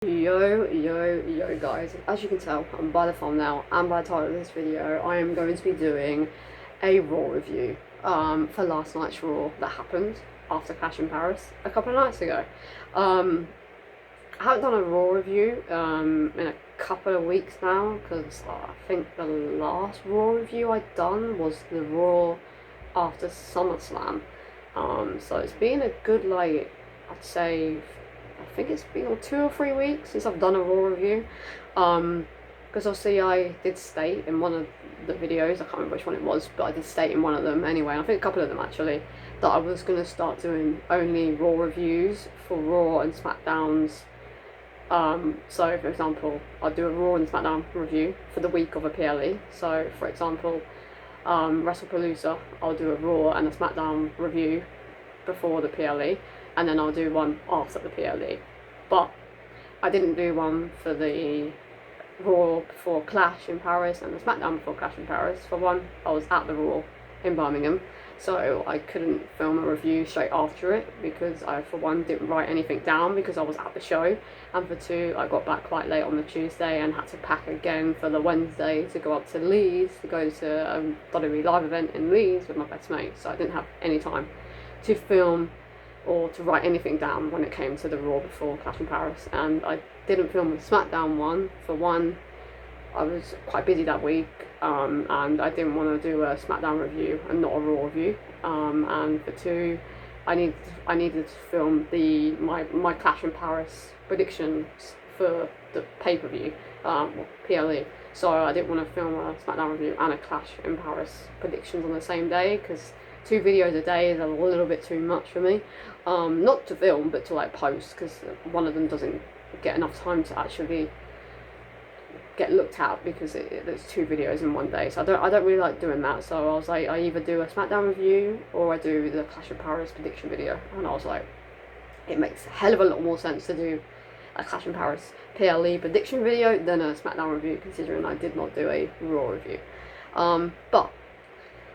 Yo guys, as you can tell by the thumbnail and by the title of this video, I am going to be doing a Raw review for last night's Raw that happened after Clash in Paris a couple of nights ago. I haven't done a Raw review in a couple of weeks now because I think the last Raw review I'd done was the Raw after SummerSlam. So it's been a good, like, I'd say, I think it's been 2 or 3 weeks since I've done a Raw review, because obviously I did state in one of the videos, I can't remember which one it was, but I did state in one of them anyway, I think a couple of them actually, that I was going to start doing only Raw reviews for Raw and SmackDowns. So for example, I'll do a Raw and SmackDown review for the week of a PLE. So for example, WrestlePalooza, I'll do a Raw and a SmackDown review before the PLE, and then I'll do one after the PLE. But I didn't do one for the Raw before Clash in Paris and the SmackDown before Clash in Paris. For one, I was at the Raw in Birmingham, so I couldn't film a review straight after it because I, for one, didn't write anything down because I was at the show, and for two, I got back quite late on the Tuesday and had to pack again for the Wednesday to go up to Leeds to go to a WWE live event in Leeds with my best mate, so I didn't have any time to film or to write anything down when it came to the Raw before Clash in Paris. And I didn't film the SmackDown one. For one, I was quite busy that week, and I didn't want to do a SmackDown review and not a Raw review, and for two, I needed to film my Clash in Paris predictions for the pay-per-view, PLE. So I didn't want to film a SmackDown review and a Clash in Paris predictions on the same day, because 2 videos a day is a little bit too much for me. Not to film, but to like post, because one of them doesn't get enough time to actually get looked at because there's 2 videos in one day. So I don't really like doing that. So I was like, I either do a SmackDown review or I do the Clash of Paris prediction video. And I was like, it makes a hell of a lot more sense to do a Clash in Paris PLE prediction video than a SmackDown review, considering I did not do a Raw review. But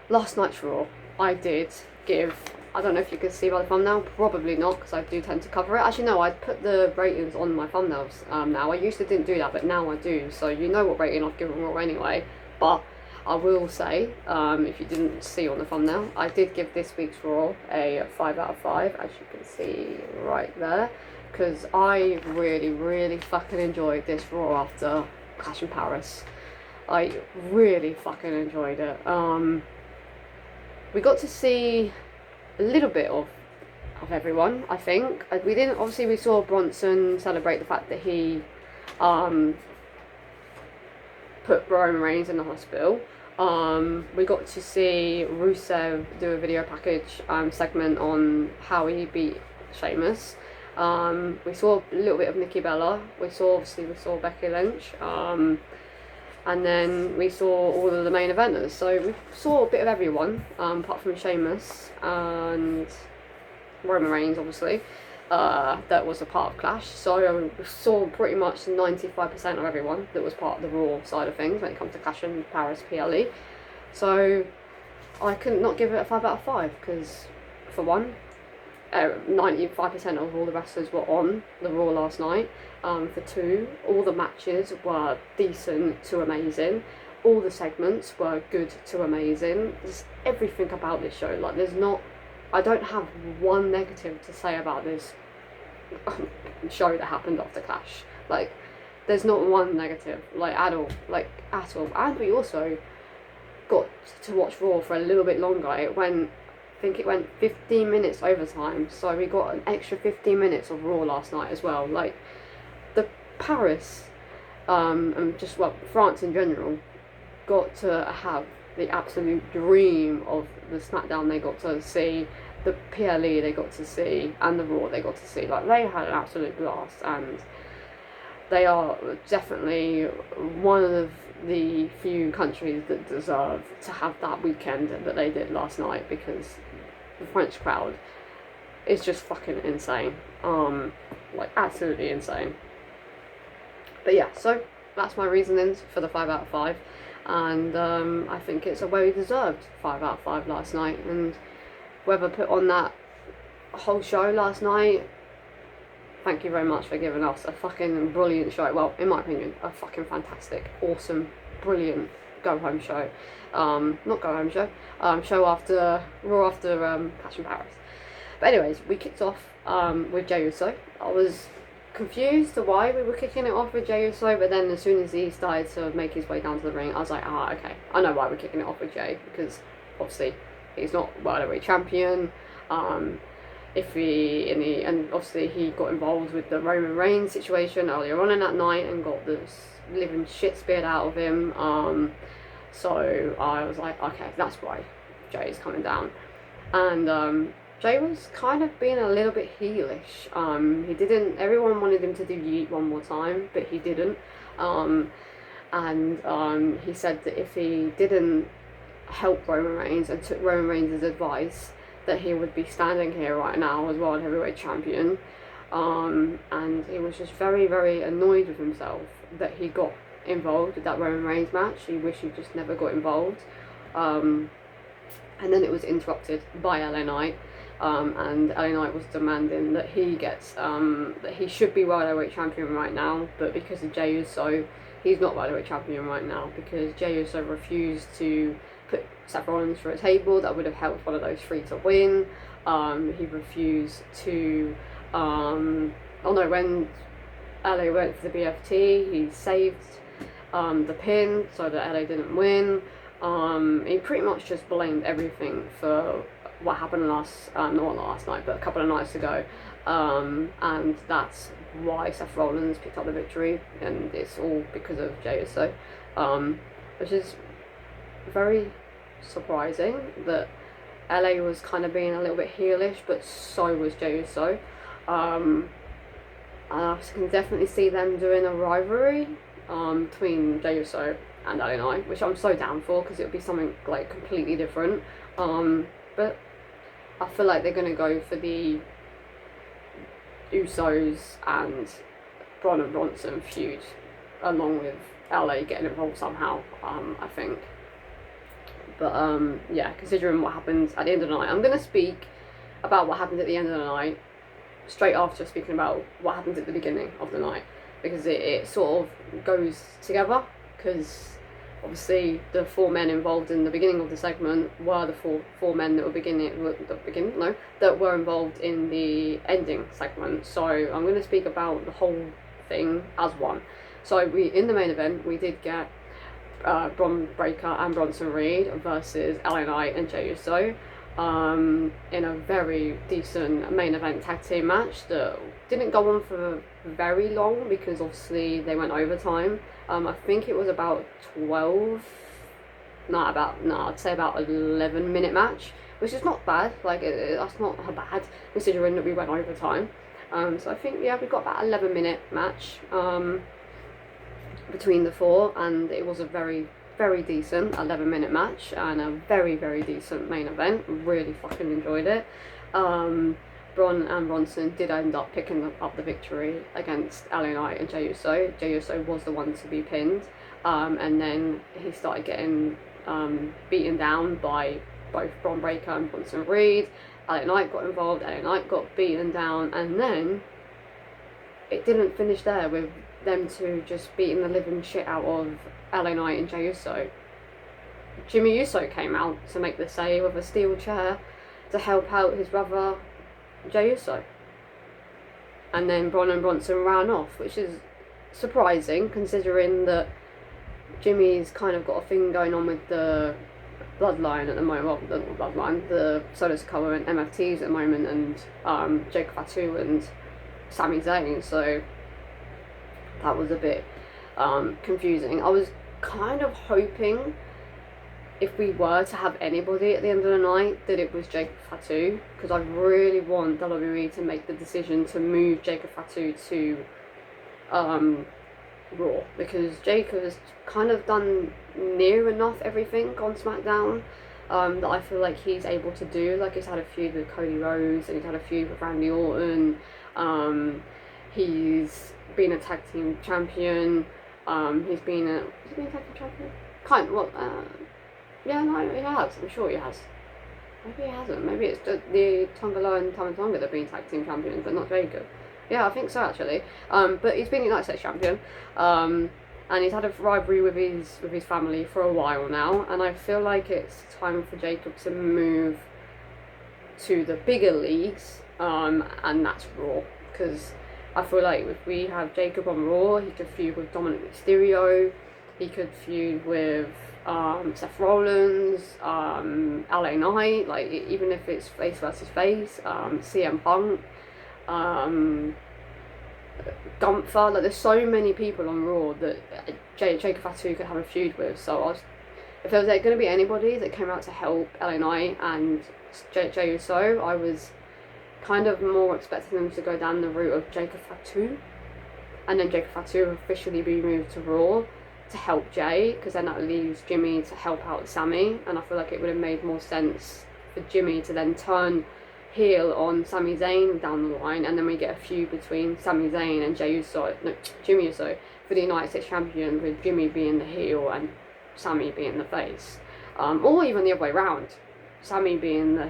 last night's Raw, I did give, I don't know if you can see by the thumbnail, probably not, because I do tend to cover it. Actually no, I put the ratings on my thumbnails now. I used to didn't do that, but now I do, so you know what rating I've given Raw anyway. But I will say, if you didn't see on the thumbnail, I did give this week's Raw a 5 out of 5, as you can see right there, because I really fucking enjoyed this Raw after Clash in Paris. I really fucking enjoyed it. We got to see a little bit of everyone, I think. We saw Bronson celebrate the fact that he put Roman Reigns in the hospital. We got to see Rusev do a video package segment on how he beat Sheamus. We saw a little bit of Nikki Bella. We saw Becky Lynch. And then we saw all of the main eventers, so we saw a bit of everyone, apart from Sheamus and Roman Reigns, obviously, that was a part of Clash. So we saw pretty much 95% of everyone that was part of the Raw side of things when it comes to Clash in Paris PLE. So I couldn't not give it a 5 out of 5, because for one, 95% of all the wrestlers were on the Raw last night. For two, all the matches were decent to amazing. All the segments were good to amazing. Just everything about this show, like I don't have one negative to say about this show that happened after Clash. Like, there's not one negative, at all. And we also got to watch Raw for a little bit longer. I think it went 15 minutes overtime, so we got an extra 15 minutes of Raw last night as well. Like, the Paris and just France in general got to have the absolute dream of the SmackDown they got to see, the PLE they got to see, and the Raw they got to see. Like, they had an absolute blast, and they are definitely one of the few countries that deserve to have that weekend that they did last night, because the French crowd is just fucking insane. Absolutely insane. But yeah, so that's my reasonings for the 5 out of 5, and I think it's a very deserved 5 out of 5 last night. And whoever put on that whole show last night thank you very much for giving us a fucking brilliant show. Well, in my opinion, a fucking fantastic, awesome, brilliant go home show. Not go home show. Show after Raw after Clash in Paris. But anyways, we kicked off with Jey Uso. I was confused to why we were kicking it off with Jey Uso, but then as soon as he started to make his way down to the ring, I was like, okay, I know why we're kicking it off with Jey, because obviously he's not World Heavyweight Champion. And obviously he got involved with the Roman Reigns situation earlier on in that night and got this living shit speared out of him. So I was like, okay, that's why Jey is coming down. And Jey was kind of being a little bit heelish. Everyone wanted him to do Yeet one more time, but he didn't. He said that if he didn't help Roman Reigns and took Roman Reigns' advice, that he would be standing here right now as World Heavyweight Champion. And he was just very, very annoyed with himself that he got involved with that Roman Reigns match. He wished he just never got involved. And then it was interrupted by LA Knight. And LA Knight was demanding that that he should be World Heavyweight Champion right now, but because of Jey Uso, he's not World Heavyweight Champion right now, because Jey Uso refused to put Seth Rollins through a table that would have helped one of those three to win. He refused to, when LA went for the BFT, he saved the pin so that LA didn't win. He pretty much just blamed everything for what happened not last night, but a couple of nights ago. And that's why Seth Rollins picked up the victory, and it's all because of Jey Uso, which is very surprising that LA was kind of being a little bit heelish, but so was Jey Uso. And I can definitely see them doing a rivalry between Jey Uso and LA Knight, which I'm so down for, because it would be something like completely different. But I feel like they're going to go for the Usos and Braun and Bronson feud, along with LA getting involved somehow, I think. But yeah, considering what happens at the end of the night, I'm going to speak about what happened at the end of the night straight after speaking about what happened at the beginning of the night, because it sort of goes together, because obviously the four men involved in the beginning of the segment were the four men that were involved in the ending segment. So I'm going to speak about the whole thing as one. So in the main event, we did get Bron Breakker and Bronson Reed versus LA Knight and Jey Uso in a very decent main event tag team match that didn't go on for very long, because obviously they went overtime. I think it was about I'd say about 11-minute match, which is not bad. Like that's not bad considering that we went overtime. So I think we got about 11-minute match between the four, and it was a very, very decent 11-minute match and a very, very decent main event. Really fucking enjoyed it. Braun and Bronson did end up picking up the victory against LA Knight and Jey Uso. Jey Uso was the one to be pinned, and then he started getting beaten down by both Bron Breakker and Bronson Reed. LA Knight got involved, LA Knight got beaten down, and then it didn't finish there with them two just beating the living shit out of LA Knight and Jey Uso. Jimmy Uso came out to make the save with a steel chair to help out his brother Jey Uso. And then Braun and Bronson ran off, which is surprising considering that Jimmy's kind of got a thing going on with the Bloodline at the moment. Well, the Bloodline, the Solo Sikoa and MFTs at the moment, and Jake Fatu and Sami Zayn. So that was a bit confusing. I was kind of hoping, if we were to have anybody at the end of the night, that it was Jacob Fatu, because I really want WWE to make the decision to move Jacob Fatu to Raw, because Jacob has kind of done near enough everything on SmackDown that I feel like he's able to do. Like, he's had a feud with Cody Rhodes, and he's had a feud with Randy Orton. He's been a tag team champion. He's been a tag team champion? Yeah, no, he has. I'm sure he has. Maybe he hasn't. Maybe it's the Tongalo and Tama Tonga that have been tag team champions, but not Jacob. Yeah, I think so actually. But he's been United States champion, and he's had a rivalry with his family for a while now, and I feel like it's time for Jacob to move to the bigger leagues, and that's Raw, because I feel like if we have Jacob on Raw, he could feud with Dominic Mysterio, he could feud with Seth Rollins, LA Knight, like even if it's face versus face, CM Punk, Gunther, like there's so many people on Raw that Jacob Fatu could have a feud with. So if there was going to be anybody that came out to help LA Knight and Jey Uso, I was kind of more expecting them to go down the route of Jacob Fatu, and then Jacob Fatu officially be moved to Raw to help Jay, because then that leaves Jimmy to help out Sammy, and I feel like it would have made more sense for Jimmy to then turn heel on Sami Zayn down the line, and then we get a feud between Sami Zayn and Jimmy Uso for the United States Champion, with Jimmy being the heel and Sami being the face, or even the other way around, Sami being the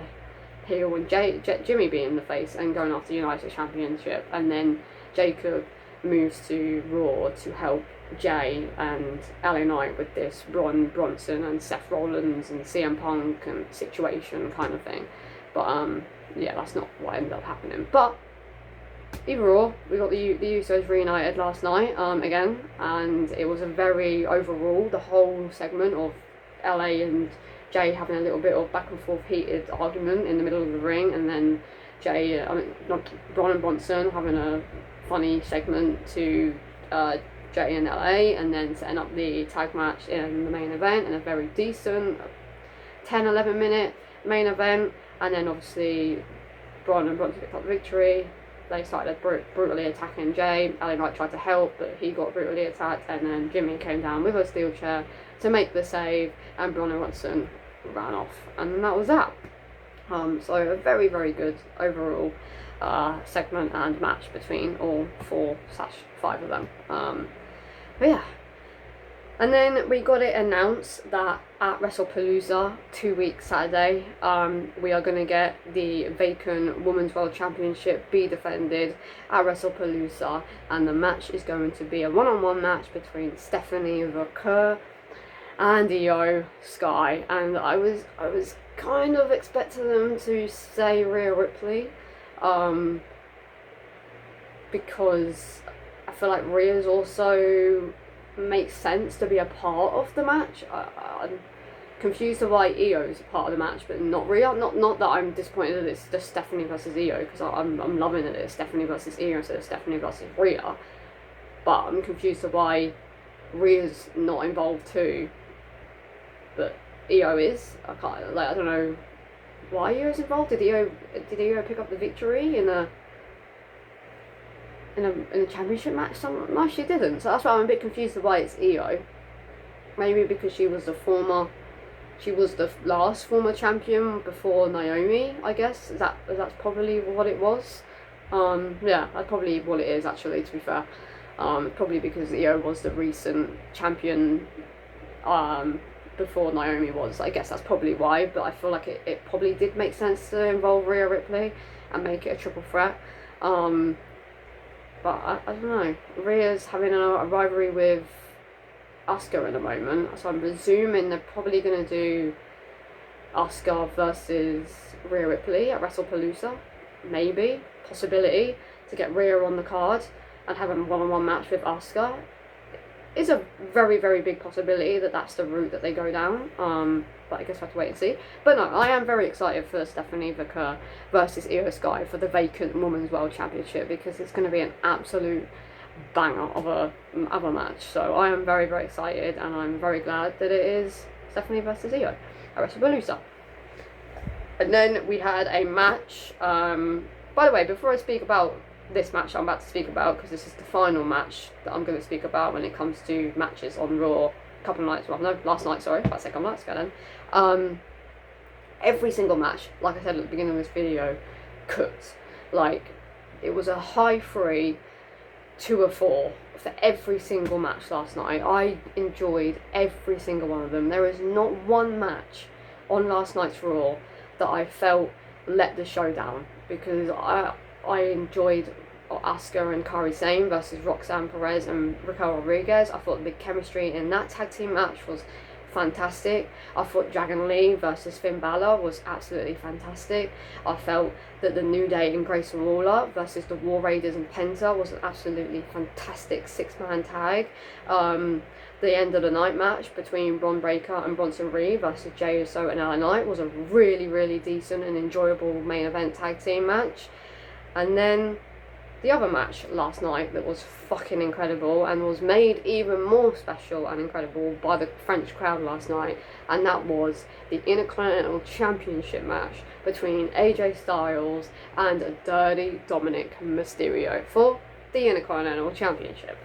heel and Jimmy being the face and going after the United States Championship, and then Jacob moves to Raw to help Jay and LA Knight with this Braun Bronson and Seth Rollins and CM Punk and situation kind of thing. But yeah, that's not what ended up happening. But overall, we got the Usos reunited last night again, and it was a very overall, the whole segment of LA and Jay having a little bit of back and forth heated argument in the middle of the ring, and then Braun and Bronson having a funny segment to Jay and LA, and then setting up the tag match in the main event in a very decent 10-11 minute main event, and then obviously Braun and Bronson picked up the victory. They started brutally attacking Jay. LA Knight tried to help, but he got brutally attacked, and then Jimmy came down with a steel chair to make the save, and Braun and Bronson ran off, and that was that. So a very, very good overall segment and match between all 4/5 of them. But yeah. And then we got it announced that at WrestlePalooza 2 weeks Saturday, we are going to get the vacant Women's World Championship be defended at WrestlePalooza, and the match is going to be a one-on-one match between Stephanie Vaquer and Io Sky, and I was kind of expecting them to say Rhea Ripley, because I feel like Rhea's also makes sense to be a part of the match. I'm confused of why Io is a part of the match, but not Rhea. Not that I'm disappointed that it's just Stephanie versus Io, because I'm loving that it's Stephanie versus Io instead of Stephanie versus Rhea. But I'm confused of why Rhea's not involved too, but Io is. I don't know why Io is involved. Did Io pick up the victory in a championship match? No, she didn't. So that's why I'm a bit confused of why it's Io. Maybe because she was the last former champion before Naomi, I guess. That's probably what it was. Yeah, that's probably what it is actually, to be fair. Probably because Io was the recent champion before Naomi was. I guess that's probably why, but I feel like it probably did make sense to involve Rhea Ripley and make it a triple threat. But I don't know. Rhea's having a rivalry with Asuka at the moment, so I'm presuming they're probably going to do Asuka versus Rhea Ripley at WrestlePalooza. Maybe. Possibility to get Rhea on the card and have a one-on-one match with Asuka. Is a very, very big possibility that that's the route that they go down. But I guess we'll have to wait and see. But no, I am very excited for Stephanie Vaquer versus Io Sky for the vacant Women's World Championship, because it's going to be an absolute banger of a match. So I am very, very excited, and I'm very glad that it is Stephanie versus Io at WrestlePalooza. And then we had a match. By the way, before I speak about this match I'm about to speak about, because this is the final match that I'm going to speak about when it comes to matches on Raw, last night, sorry, about to say a couple nights ago then. Every single match, like I said at the beginning of this video, cooked. Like, it was a high 3 to a 4 for every single match last night. I enjoyed every single one of them. There is not one match on last night's Raw that I felt let the show down, because I enjoyed Asuka and Kairi Sane versus Roxanne Perez and Raquel Rodriguez. I thought the chemistry in that tag team match was fantastic. I thought Dragon Lee versus Finn Balor was absolutely fantastic. I felt that the New Day and Grayson Waller versus the War Raiders and Penta was an absolutely fantastic 6-man tag. The end of the night match between Bron Breakker and Bronson Reed versus Jey Uso and LA Knight was a really, really decent and enjoyable main event tag team match. And then the other match last night that was fucking incredible and was made even more special and incredible by the French crowd last night, and that was the Intercontinental Championship match between AJ Styles and Dirty Dominic Mysterio for the Intercontinental Championship.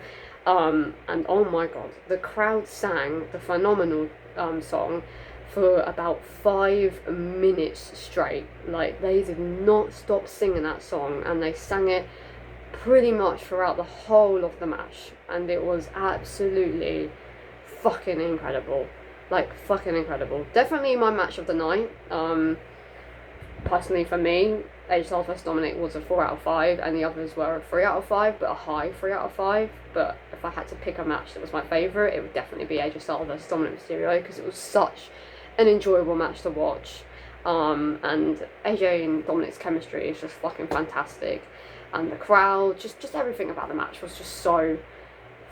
And oh my god, the crowd sang the phenomenal song for about 5 minutes straight. Like, they did not stop singing that song, and they sang it pretty much throughout the whole of the match, and it was absolutely fucking incredible. Like, fucking incredible. Definitely my match of the night. Personally for me, AJ Styles vs Dominic was a 4 out of 5, and the others were a 3 out of 5, but a high 3 out of 5. But if I had to pick a match that was my favourite, it would definitely be AJ Styles vs Dominic Mysterio, because it was such an enjoyable match to watch. And AJ and Dominic's chemistry is just fucking fantastic, and the crowd, just everything about the match was just so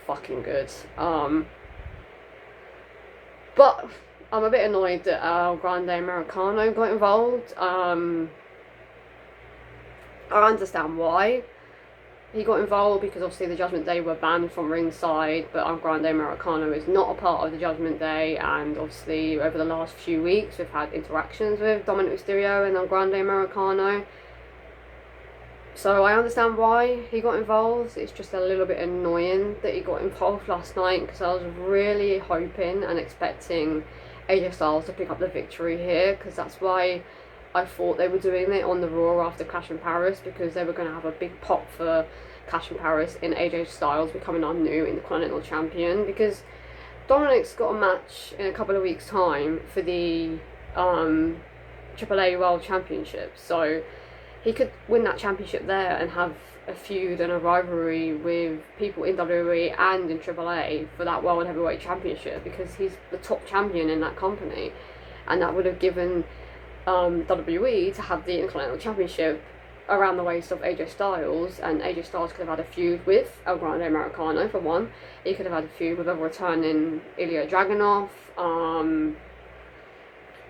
fucking good. But I'm a bit annoyed that El Grande Americano got involved. I understand why he got involved, because obviously the Judgment Day were banned from ringside, but El Grande Americano is not a part of the Judgment Day, and obviously over the last few weeks we've had interactions with Dominic Mysterio and El Grande Americano. So I understand why he got involved. It's just a little bit annoying that he got involved last night, because I was really hoping and expecting AJ Styles to pick up the victory here, because that's why I thought they were doing it on the Raw after Clash in Paris, because they were going to have a big pop for Clash in Paris in AJ Styles becoming our new Intercontinental Champion, because Dominic's got a match in a couple of weeks' time for the AAA World Championship, so he could win that championship there and have a feud and a rivalry with people in WWE and in AAA for that World Heavyweight Championship, because he's the top champion in that company, and that would have given WWE to have the Intercontinental Championship around the waist of AJ Styles, and AJ Styles could have had a feud with El Grande Americano for one. He could have had a feud with a returning Ilya Dragunov,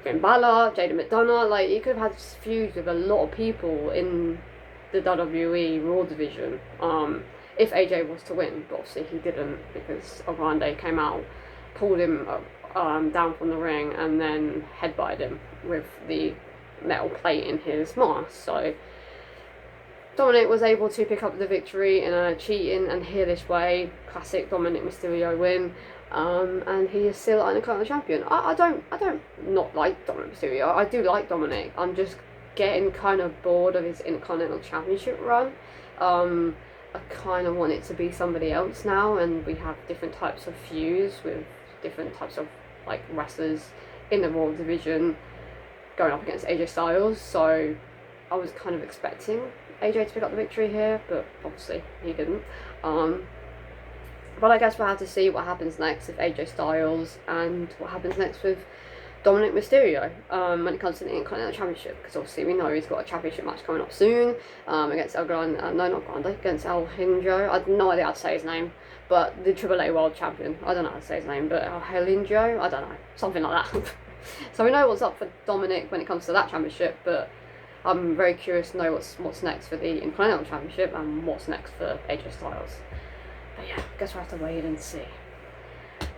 Finn Balor, Jada McDonough. Like, he could have had feuds with a lot of people in the WWE Raw division if AJ was to win, but obviously he didn't, because El Grande came out, pulled him down from the ring, and then headbutted him with the metal plate in his mask. So Dominic was able to pick up the victory in a cheating and heelish way, classic Dominic Mysterio win, and he is still Intercontinental Champion. I don't not like Dominic Mysterio. I do like Dominic. I'm just getting kind of bored of his Intercontinental Championship run. I kind of want it to be somebody else now, and we have different types of feuds with different types of like wrestlers in the Raw division going up against AJ Styles. So I was kind of expecting AJ to pick up the victory here, but obviously he didn't. But I guess we'll have to see what happens next with AJ Styles and what happens next with Dominic Mysterio when it comes to the Intercontinental Championship, because obviously we know he's got a championship match coming up soon against against El Hijo. I have no idea how to say his name, but the AAA World Champion. I don't know how to say his name, but El Hijo, I don't know, something like that. So we know what's up for Dominic when it comes to that championship, but I'm very curious to know what's next for the Intercontinental Championship and what's next for AJ Styles. But yeah, I guess we'll have to wait and see.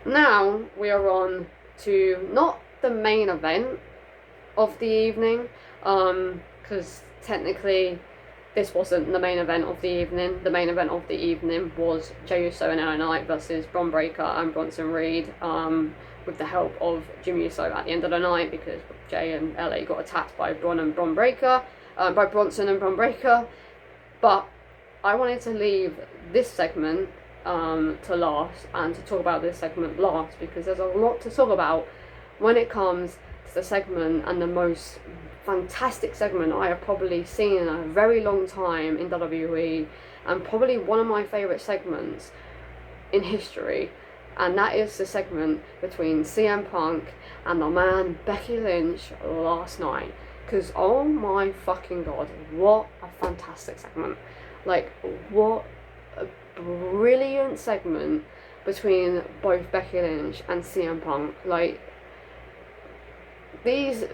Now we are on to not the main event of the evening, because technically this wasn't the main event of the evening. The main event of the evening was Jey Uso and LA Knight versus Bron Breakker and Bronson Reed, with the help of Jimmy Uso at the end of the night, because Jey and LA got attacked by Bronson and Bron Breakker. But I wanted to leave this segment to last, and to talk about this segment last, because there's a lot to talk about when it comes to the segment, and the most fantastic segment I have probably seen in a very long time in WWE, and probably one of my favourite segments in history, and that is the segment between CM Punk and the man Becky Lynch last night. Because oh my fucking god, what a fantastic segment. Like, what a brilliant segment between both Becky Lynch and CM Punk. Like, these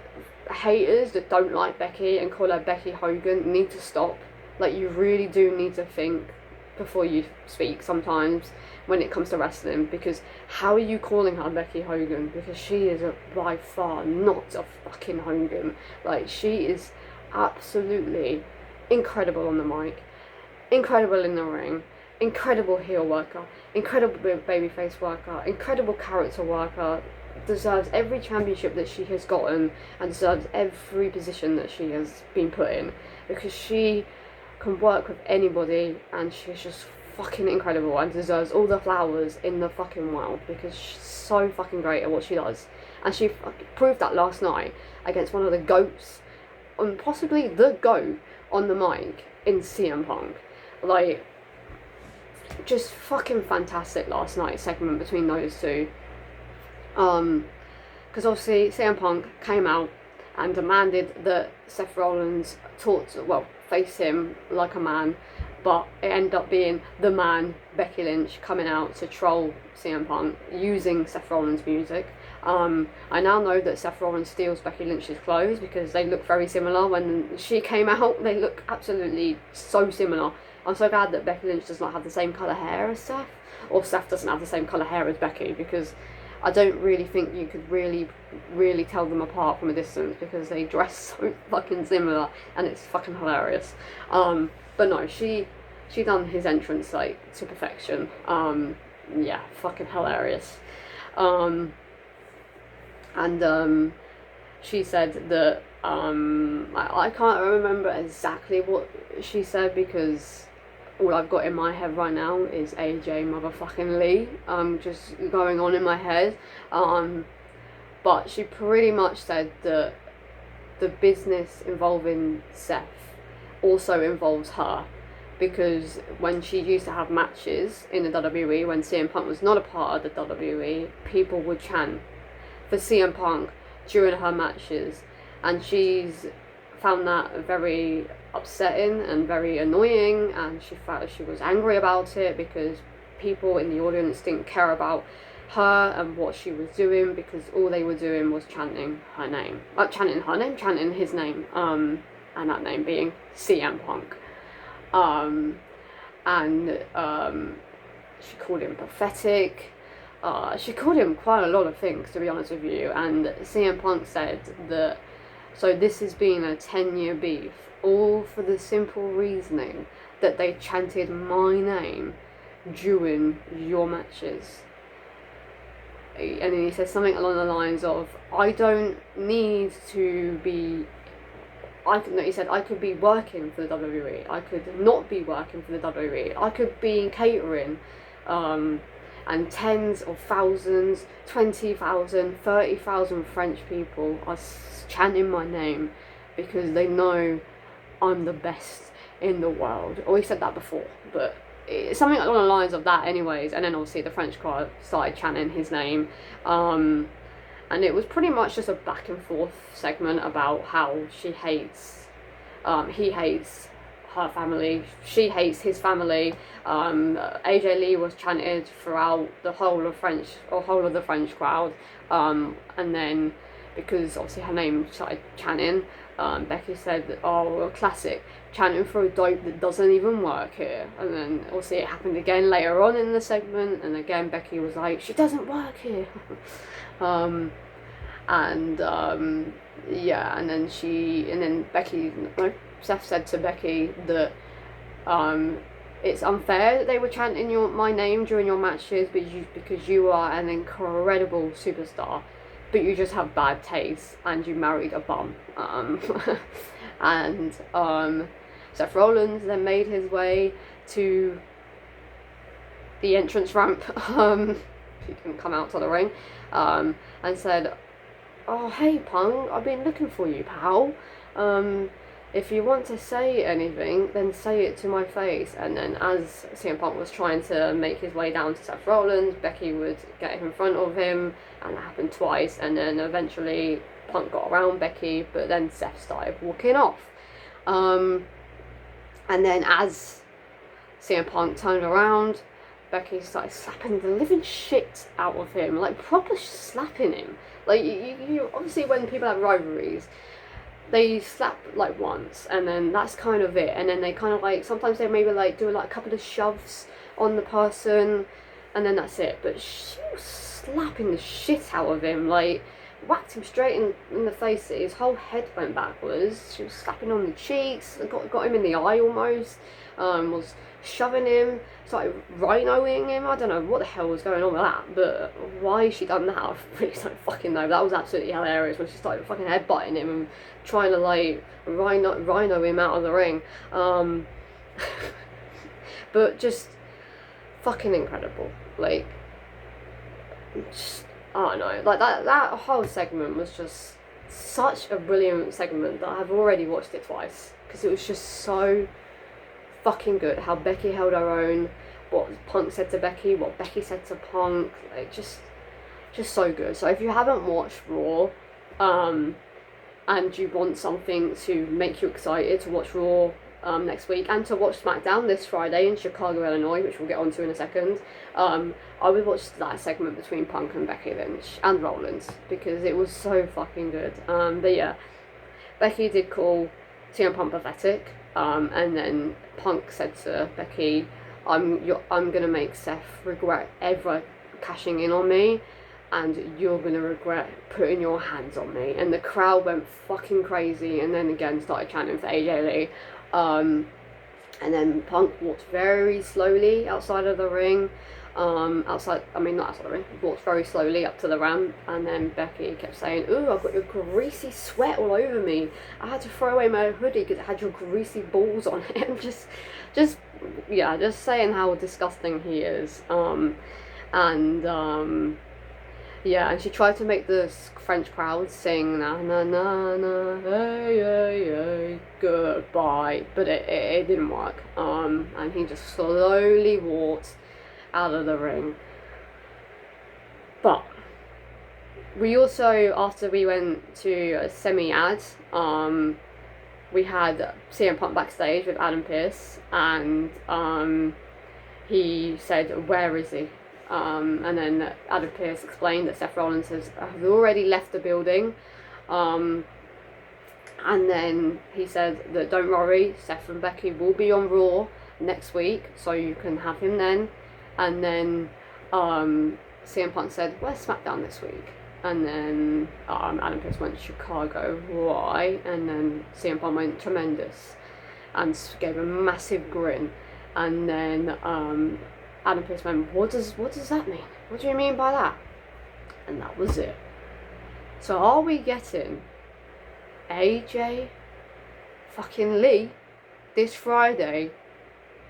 haters that don't like Becky and call her Becky Hogan need to stop. Like, you really do need to think before you speak sometimes when it comes to wrestling, because how are you calling her Becky Hogan? Because she is by far not a fucking Hogan. Like, she is absolutely incredible on the mic, incredible in the ring, incredible heel worker, incredible babyface worker, incredible character worker, deserves every championship that she has gotten, and deserves every position that she has been put in, because she can work with anybody, and she's just fucking incredible and deserves all the flowers in the fucking world, because she's so fucking great at what she does. And she proved that last night against one of the GOATs, and possibly the GOAT on the mic in CM Punk. Like, just fucking fantastic last night segment between those two. Because obviously CM Punk came out and demanded that Seth Rollins face him like a man, but it ended up being the man, Becky Lynch, coming out to troll CM Punk using Seth Rollins' music. I now know that Seth Rollins steals Becky Lynch's clothes because they look very similar. When she came out, they look absolutely so similar. I'm so glad that Becky Lynch does not have the same colour hair as Seth, or Seth doesn't have the same colour hair as Becky, because I don't really think you could really tell them apart from a distance, because they dress so fucking similar, and it's fucking hilarious. But no, she done his entrance like to perfection. Yeah, fucking hilarious. She said that I can't remember exactly what she said, because all I've got in my head right now is AJ motherfucking Lee, just going on in my head. But she pretty much said that the business involving Seth also involves her, because when she used to have matches in the WWE, when CM Punk was not a part of the WWE, people would chant for CM Punk during her matches, and she's found that very upsetting and very annoying, and she felt she was angry about it because people in the audience didn't care about her and what she was doing, because all they were doing was chanting her name, chanting his name, and that name being CM Punk. She called him pathetic. She called him quite a lot of things, to be honest with you, and CM Punk said that, so this has been a 10-year beef, all for the simple reasoning that they chanted my name during your matches. And then he said something along the lines of, I don't need to be, he said, I could be working for the WWE, I could not be working for the WWE, I could be in catering, and tens of thousands, 20,000, 30,000 French people are chanting my name because they know I'm the best in the world. Or he said that before, but it's something along the lines of that anyways. And then obviously the French crowd started chanting his name, and it was pretty much just a back and forth segment about how he hates her family, she hates his family. AJ Lee was chanted throughout the whole of the French crowd, and then because obviously her name started chanting, Becky said, oh, a classic, chanting for a dope that doesn't even work here. And then obviously it happened again later on in the segment, and again Becky was like, she doesn't work here. Yeah, and then Seth said to Becky that it's unfair that they were chanting my name during your matches, because you are an incredible superstar, but you just have bad taste and you married a bum. And Seth Rollins then made his way to the entrance ramp. He didn't come out to the ring, and said, oh hey Punk, I've been looking for you, pal. if you want to say anything, then say it to my face. And then as CM Punk was trying to make his way down to Seth Rollins, Becky would get in front of him, and that happened twice, and then eventually Punk got around Becky, but then Seth started walking off. And then as CM Punk turned around, Becky started slapping the living shit out of him, like proper slapping him. Like you obviously when people have rivalries, they slap like once and then that's kind of it, and then they kind of like sometimes they maybe like do like a couple of shoves on the person and then that's it. But she was slapping the shit out of him, like whacked him straight in the face. His whole head went backwards. She was slapping on the cheeks, got him in the eye almost, was shoving him, started rhinoing him. I don't know what the hell was going on with that, but why she done that, I really don't fucking know. That was absolutely hilarious when she started fucking headbutting him and trying to like rhino him out of the ring. But just fucking incredible. Like, just, I don't know, like that whole segment was just such a brilliant segment that I've already watched it twice because it was just so fucking good. How Becky held her own, what Punk said to Becky, what Becky said to Punk, like just so good. So if you haven't watched Raw, and you want something to make you excited to watch Raw next week and to watch SmackDown this Friday in Chicago, Illinois, which we'll get onto in a second, I would watch that segment between Punk and Becky Lynch and Rollins because it was so fucking good. But yeah, Becky did call CM Punk pathetic, and then Punk said to Becky, I'm gonna make Seth regret ever cashing in on me, and you're gonna regret putting your hands on me. And the crowd went fucking crazy, and then again started chanting for AJ Lee. And then Punk walked very slowly outside of the ring, not outside the ring, walked very slowly up to the ramp, and then Becky kept saying, ooh, I've got your greasy sweat all over me. I had to throw away my hoodie because it had your greasy balls on it. And just saying how disgusting he is. Yeah, and she tried to make the French crowd sing na na na na hey hey hey goodbye, but it didn't work. And he just slowly walked out of the ring. But we also, after we went to a semi-ad, we had CM Punk backstage with Adam Pearce, and he said, where is he? And then Adam Pearce explained that Seth Rollins has already left the building, and then he said that don't worry, Seth and Becky will be on Raw next week, so you can have him then. And then CM Punk said, where's SmackDown this week? And then Adam Pearce went to Chicago, why? And then CM Punk went tremendous and gave a massive grin. And then Adam Pearce went, what does that mean? What do you mean by that? And that was it. So are we getting AJ fucking Lee this Friday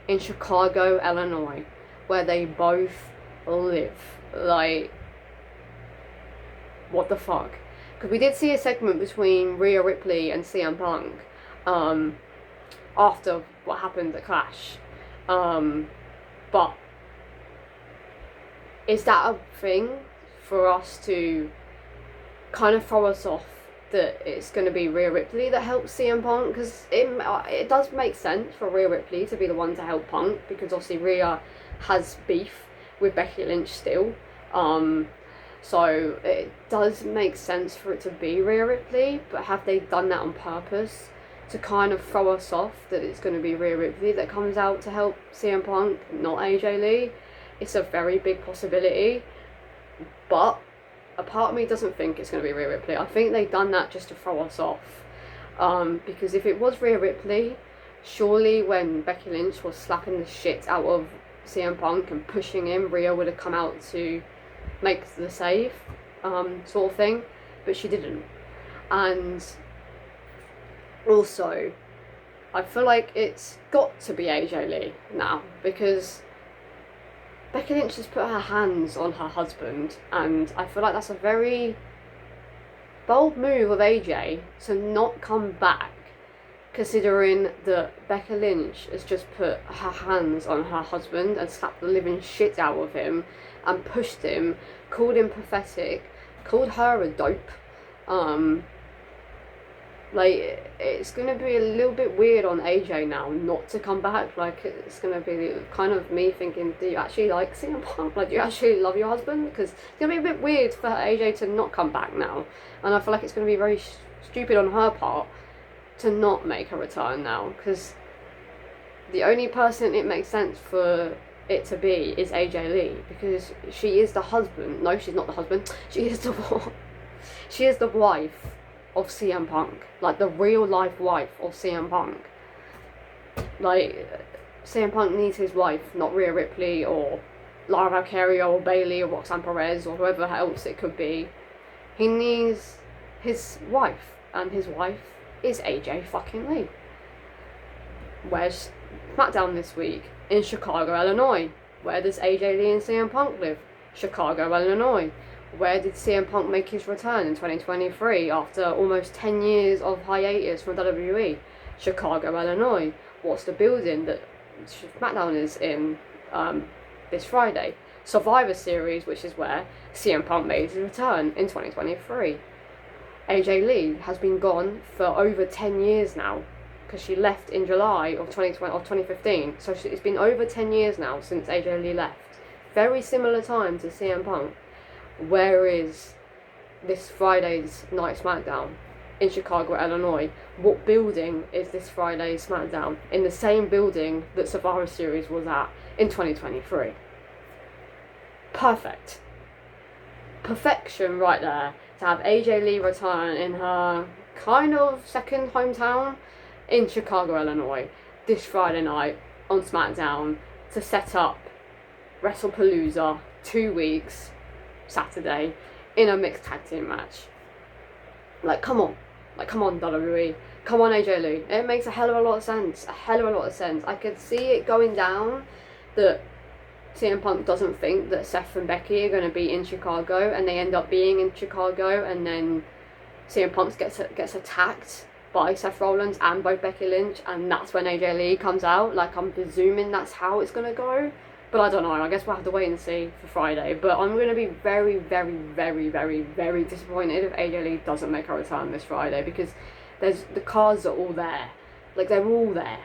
in Chicago, Illinois, where they both live? Like, what the fuck? Because we did see a segment between Rhea Ripley and CM Punk after what happened at Clash. But is that a thing for us to kind of throw us off that it's going to be Rhea Ripley that helps CM Punk? Because it does make sense for Rhea Ripley to be the one to help Punk, because obviously Rhea has beef with Becky Lynch still. So it does make sense for it to be Rhea Ripley, but have they done that on purpose to kind of throw us off that it's going to be Rhea Ripley that comes out to help CM Punk, not AJ Lee? It's a very big possibility, but a part of me doesn't think it's going to be Rhea Ripley. I think they've done that just to throw us off, because if it was Rhea Ripley, surely when Becky Lynch was slapping the shit out of CM Punk and pushing him, Rhea would have come out to make the save, sort of thing, but she didn't. And also, I feel like it's got to be AJ Lee now, because Becky Lynch has put her hands on her husband, and I feel like that's a very bold move of AJ to not come back, considering that Becca Lynch has just put her hands on her husband and slapped the living shit out of him and pushed him, called him pathetic, called her a dope. Like, it's going to be a little bit weird on AJ now not to come back. Like, it's going to be kind of me thinking, do you actually like CM Punk? Like, do you actually love your husband? Because it's going to be a bit weird for AJ to not come back now. And I feel like it's going to be very stupid on her part to not make a return now. Because the only person it makes sense for it to be is AJ Lee. Because she is the husband. No, she's not the husband. She is the wife of CM Punk, like the real life wife of CM Punk. Like, CM Punk needs his wife, not Rhea Ripley or Lara Valkyria or Bayley or Roxanne Perez or whoever else it could be. He needs his wife, and his wife is AJ fucking Lee. Where's SmackDown this week? In Chicago, Illinois. Where does AJ Lee and CM Punk live? Chicago, Illinois. Where did CM Punk make his return in 2023 after almost 10 years of hiatus from WWE? Chicago, Illinois. What's the building that SmackDown is in this Friday? Survivor Series, which is where CM Punk made his return in 2023. AJ Lee has been gone for over 10 years now, because she left in July of 2015. So it's been over 10 years now since AJ Lee left. Very similar time to CM Punk. Where is this Friday's Night SmackDown? In Chicago, Illinois. What building is this Friday's SmackDown? In the same building that Survivor Series was at in 2023. Perfect. Perfection right there. To have AJ Lee return in her kind of second hometown in Chicago, Illinois, this Friday night on SmackDown to set up WrestlePalooza 2 weeks Saturday in a mixed tag team match. Like, come on, WWE, come on, AJ Lee. It makes a hell of a lot of sense. I could see it going down that CM Punk doesn't think that Seth and Becky are going to be in Chicago, and they end up being in Chicago, and then CM Punk gets attacked by Seth Rollins and both Becky Lynch, and that's when AJ Lee comes out. Like, I'm presuming that's how it's going to go. But I don't know, I guess we'll have to wait and see for Friday. But I'm going to be very, very, very, very, very disappointed if AJ Lee doesn't make her return this Friday, because the cards are all there. Like, they're all there.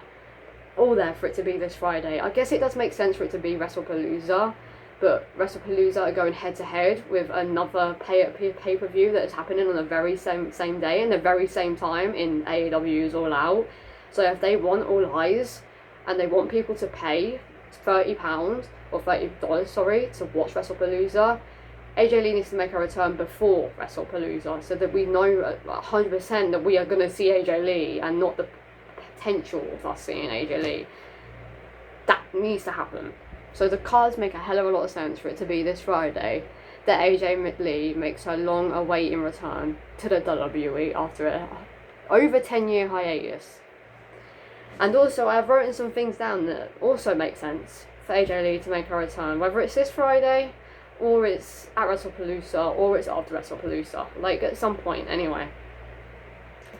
All there for it to be this Friday. I guess it does make sense for it to be WrestlePalooza, but WrestlePalooza are going head to head with another pay-per-view that is happening on the very same day and the very same time in AEW's All Out. So if they want All Eyes and they want people to pay £30 or $30, to watch WrestlePalooza, AJ Lee needs to make a return before WrestlePalooza so that we know 100% that we are going to see AJ Lee and not the potential of us seeing AJ Lee. That needs to happen. So the cards make a hell of a lot of sense for it to be this Friday that AJ Lee makes her long awaiting return to the WWE after an over 10-year hiatus. And also, I've written some things down that also make sense for AJ Lee to make her return, whether it's this Friday, or it's at WrestlePalooza, or it's after WrestlePalooza, like at some point anyway.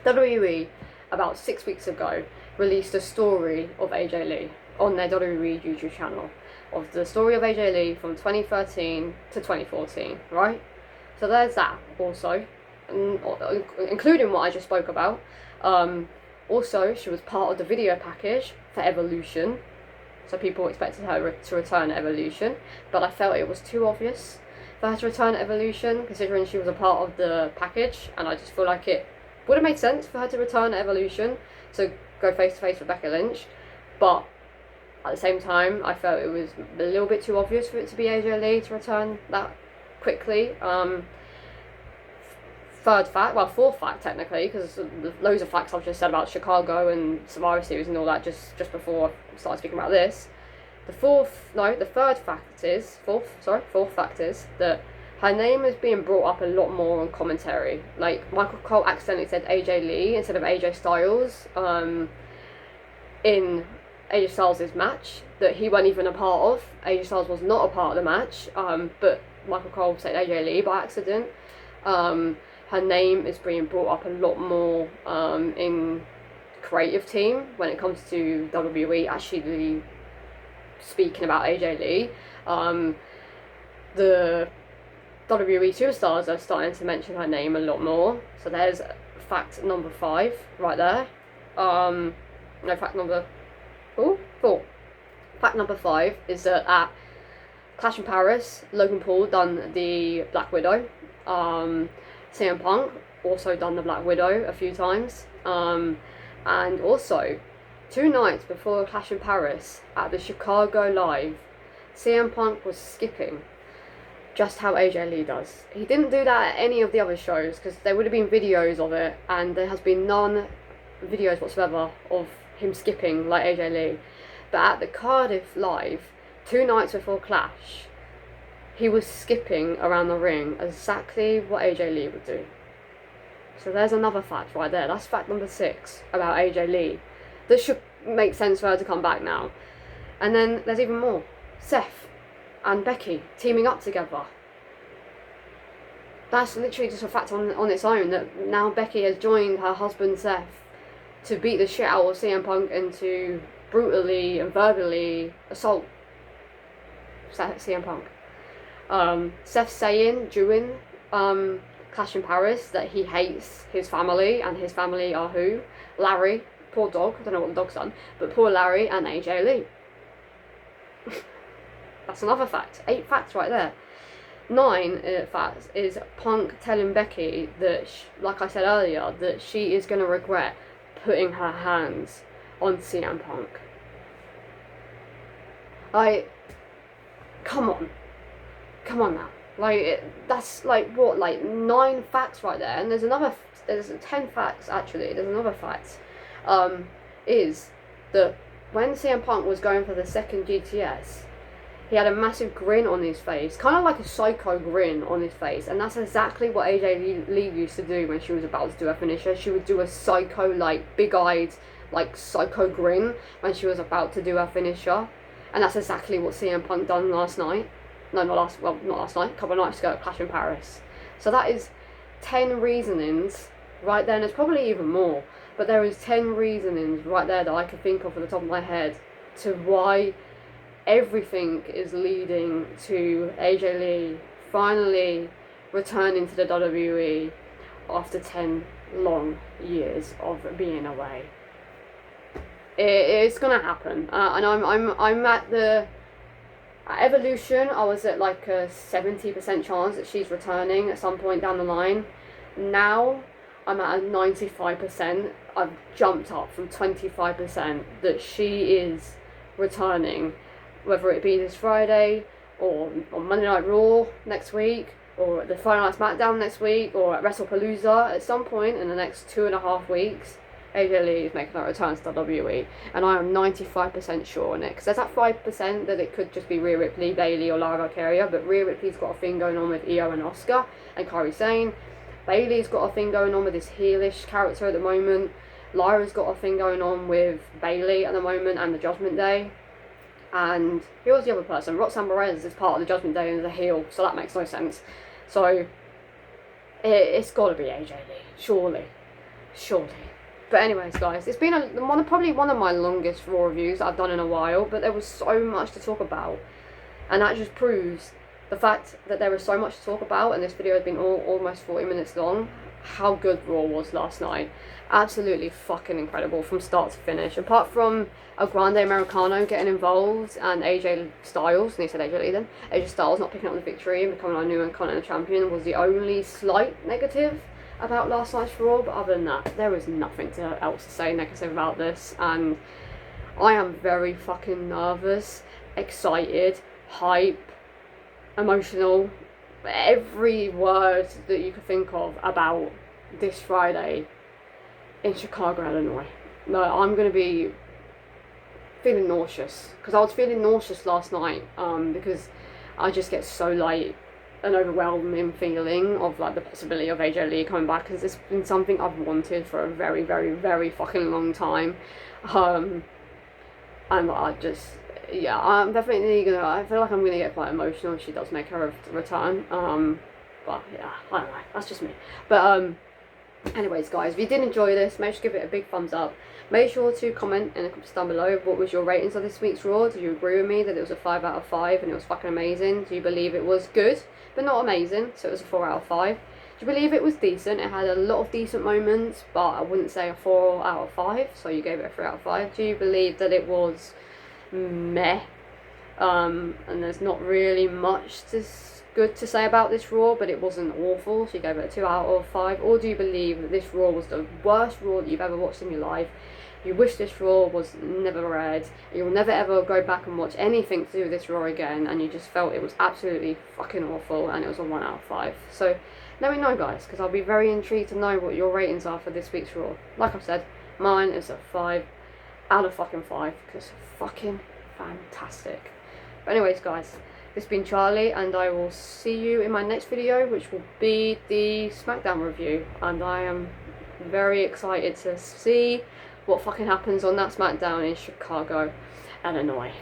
WWE, about 6 weeks ago, released a story of AJ Lee on their WWE YouTube channel, of the story of AJ Lee from 2013 to 2014, right? So there's that also, including what I just spoke about. Also, she was part of the video package for Evolution, so people expected her to return at Evolution, but I felt it was too obvious for her to return at Evolution, considering she was a part of the package, and I just feel like it would have made sense for her to return at Evolution, to go face to face with Becky Lynch, but at the same time, I felt it was a little bit too obvious for it to be AJ Lee to return that quickly. Fourth fact technically, because loads of facts I've just said about Chicago and Survivor Series and all that just before I started speaking about this. The fourth fact is that her name is being brought up a lot more on commentary. Like, Michael Cole accidentally said AJ Lee instead of AJ Styles in AJ Styles' match that he wasn't even a part of. AJ Styles was not a part of the match, but Michael Cole said AJ Lee by accident. Her name is being brought up a lot more in creative team when it comes to WWE actually speaking about AJ Lee. The WWE superstars are starting to mention her name a lot more. So there's fact number 5 right there. No, fact number 4. Fact number 5 is that at Clash in Paris, Logan Paul done the Black Widow. CM Punk also done the Black Widow a few times. And also, 2 nights before Clash in Paris, at the Chicago Live, CM Punk was skipping just how AJ Lee does. He didn't do that at any of the other shows because there would have been videos of it, and there has been none videos whatsoever of him skipping like AJ Lee. But at the Cardiff Live, 2 nights before Clash, he was skipping around the ring exactly what AJ Lee would do. So there's another fact right there. That's fact number 6 about AJ Lee. This should make sense for her to come back now. And then there's even more. Seth and Becky teaming up together. That's literally just a fact on its own, that now Becky has joined her husband Seth to beat the shit out of CM Punk and to brutally and verbally assault CM Punk. Seth saying during Clash in Paris that he hates his family, and his family are who? Larry, poor dog, I don't know what the dog's done, but poor Larry and AJ Lee. That's another fact. 8 facts right there. 9 facts is Punk telling Becky that, like I said earlier, that she is going to regret putting her hands on CM Punk. Like, come on now. Like, that's like what, like 9 facts right there, and there's 10 facts actually. There's another fact, is that when CM Punk was going for the second GTS, he had a massive grin on his face, kind of like a psycho grin on his face, and that's exactly what AJ Lee used to do when she was about to do her finisher. She would do a psycho, like, big-eyed, like, psycho grin when she was about to do her finisher, and that's exactly what CM Punk done last night. No, not last night, a couple of nights ago at Clash in Paris. So that is 10 reasonings right there, and there's probably even more, but there is 10 reasonings right there that I can think of at the top of my head to why everything is leading to AJ Lee finally returning to the WWE after 10 long years of being away. It's gonna happen, and I'm at the Evolution. I was at like a 70% chance that she's returning at some point down the line. Now I'm at a 95%. I've jumped up from 25% that she is returning, whether it be this Friday or on Monday Night Raw next week, or at the Friday Night SmackDown next week, or at WrestlePalooza at some point in the next 2.5 weeks. AJ Lee is making her return to WWE, and I am 95% sure on it, because there's that 5% that it could just be Rhea Ripley, Bayley, or Lara Valkyria, but Rhea Ripley's got a thing going on with Io and Asuka and Kairi Sane. Bayley's got a thing going on with this heelish character at the moment. Lara's got a thing going on with Bayley at the moment and the Judgment Day. And who was the other person? Roxanne Perez is part of the Judgment Day and is a heel, so that makes no sense. So it's got to be AJ Lee, surely. But anyways, guys, it's been probably one of my longest Raw reviews I've done in a while, but there was so much to talk about, and that just proves the fact that there was so much to talk about, and this video has been almost 40 minutes long, how good Raw was last night. Absolutely fucking incredible from start to finish. Apart from El Grande Americano getting involved and AJ Styles, and he said AJ Lee then, AJ Styles not picking up the victory and becoming our new Intercontinental Champion was the only slight negative about last night's Raw, but other than that, there is nothing else to say negative about this, and I am very fucking nervous, excited, hype, emotional, every word that you could think of about this Friday in Chicago, Illinois. No, I'm going to be feeling nauseous, because I was feeling nauseous last night, because I just get so like an overwhelming feeling of like the possibility of AJ Lee coming back, because it's been something I've wanted for a very, very, very fucking long time, and I just, yeah, I'm definitely gonna, I feel like I'm gonna get quite emotional if she does make her return, but yeah, I don't know, that's just me, but Anyways, guys, if you did enjoy this, make sure to give it a big thumbs up. Make sure to comment in the comments down below what was your ratings of this week's Raw. Do you agree with me that it was a 5 out of 5 and it was fucking amazing? Do you believe it was good but not amazing, so it was a 4 out of 5? Do you believe it was decent? It had a lot of decent moments, but I wouldn't say a 4 out of 5, so you gave it a 3 out of 5. Do you believe that it was meh? And there's not really much good to say about this Raw, but it wasn't awful, so you gave it a 2 out of 5? Or do you believe that this Raw was the worst Raw that you've ever watched in your life? You wish this Raw was never aired, you'll never ever go back and watch anything to do with this Raw again, and you just felt it was absolutely fucking awful, and it was a 1 out of 5. So let me know, guys, because I'll be very intrigued to know what your ratings are for this week's Raw. Like I said, mine is a 5 out of fucking 5, because it's fucking fantastic. But anyways, guys, this has been Charlie, and I will see you in my next video, which will be the SmackDown review, and I am very excited to see what fucking happens on that SmackDown in Chicago, Illinois.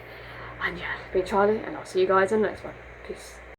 And yeah, it's been Charlie, and I'll see you guys in the next one. Peace.